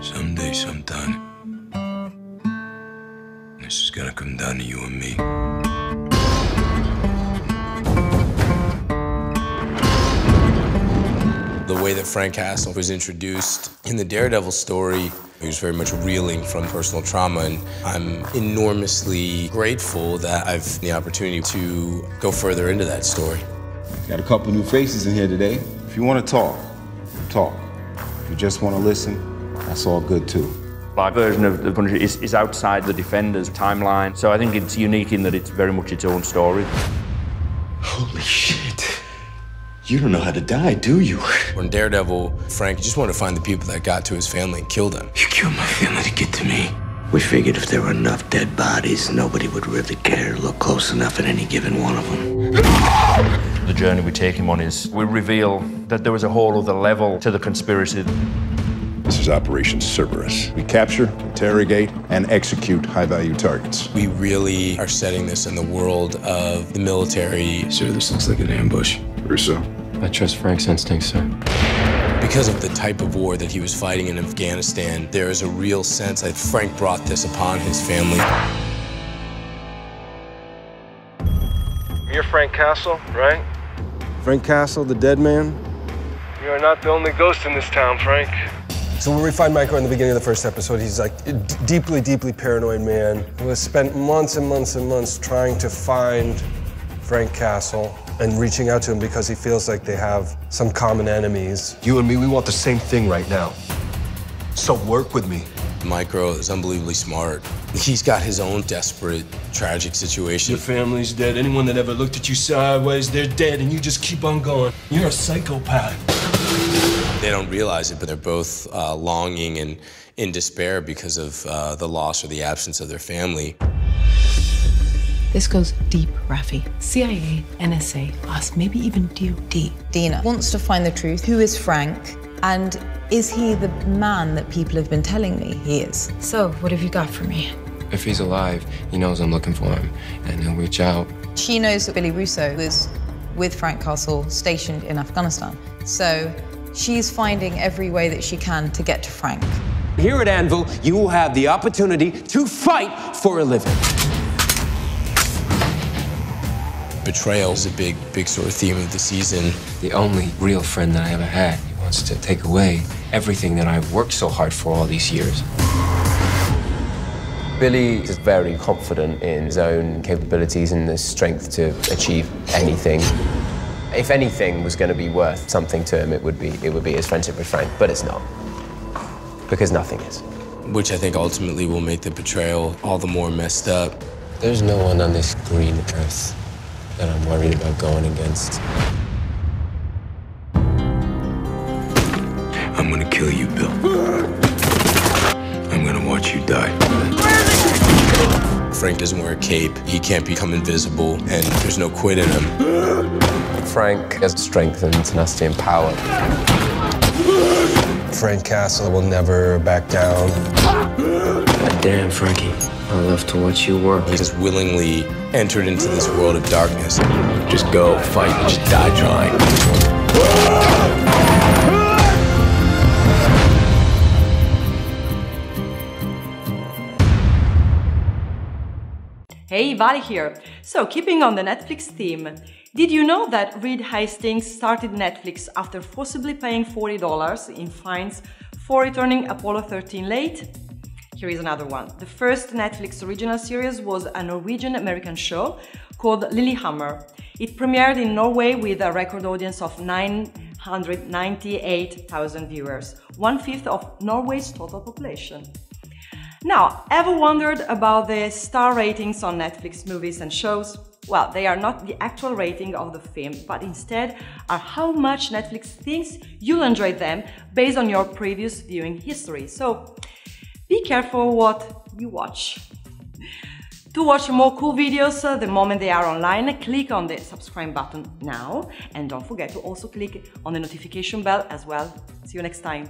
Someday, sometime, this is gonna come down to you and me. The way that Frank Castle was introduced in the Daredevil story, he was very much reeling from personal trauma, and I'm enormously grateful that I've the opportunity to go further into that story. Got a couple new faces in here today. If you want to talk, talk. If you just want to listen, that's all good too. My version of the Punisher is outside the Defenders timeline, so I think it's unique in that it's very much its own story. Holy shit. You don't know how to die, do you? On Daredevil, Frank just wanted to find the people that got to his family and kill them. You killed my family to get to me. We figured if there were enough dead bodies, nobody would really care to look close enough at any given one of them. The journey we take him on is we reveal that there was a whole other level to the conspiracy. This is Operation Cerberus. We capture, interrogate, and execute high-value targets. We really are setting this in the world of the military. Sir, this looks like an ambush. Russo. I trust Frank's instincts, sir. Because of the type of war that he was fighting in Afghanistan, there is a real sense that Frank brought this upon his family. You're Frank Castle, right? Frank Castle, the dead man? You are not the only ghost in this town, Frank. So when we find Michael in the beginning of the first episode, he's like a deeply, deeply paranoid man who has spent months and months and months trying to find Frank Castle and reaching out to him because he feels like they have some common enemies. You and me, we want the same thing right now. So work with me. Micro is unbelievably smart. He's got his own desperate, tragic situation. Your family's dead. Anyone that ever looked at you sideways, they're dead, and you just keep on going. You're a psychopath. They don't realize it, but they're both longing and in despair because of the loss or the absence of their family. This goes deep, Rafi. CIA, NSA, us, maybe even DOD. Dina wants to find the truth. Who is Frank? And is he the man that people have been telling me he is? So, what have you got for me? If he's alive, he knows I'm looking for him, and he'll reach out. She knows that Billy Russo was with Frank Castle stationed in Afghanistan. So she's finding every way that she can to get to Frank. Here at Anvil, you will have the opportunity to fight for a living. Betrayal is a big sort of theme of the season. The only real friend that I ever had. He wants to take away everything that I've worked so hard for all these years. Billy is very confident in his own capabilities and the strength to achieve anything. If anything was going to be worth something to him, it would be his friendship with Frank, but it's not. Because nothing is. Which I think ultimately will make the betrayal all the more messed up. There's no one on this green earth that I'm worried about going against. I'm gonna kill you, Bill. I'm gonna watch you die. Frank doesn't wear a cape. He can't become invisible, and there's no quit in him. Frank has strength and tenacity and power. Frank Castle will never back down. God damn, Frankie. I love to watch you work. He just willingly entered into this world of darkness. Just go, fight, just die trying. Hey, Vali here. So, keeping on the Netflix theme, did you know that Reed Hastings started Netflix after forcibly paying $40 in fines for returning Apollo 13 late? Here is another one. The first Netflix original series was a Norwegian-American show called Lillehammer. It premiered in Norway with a record audience of 998,000 viewers, 1/5 of Norway's total population. Now, ever wondered about the star ratings on Netflix movies and shows? Well, they are not the actual rating of the film, but instead are how much Netflix thinks you'll enjoy them based on your previous viewing history. So, be careful what you watch. To watch more cool videos the moment they are online, click on the subscribe button now, and don't forget to also click on the notification bell as well. See you next time.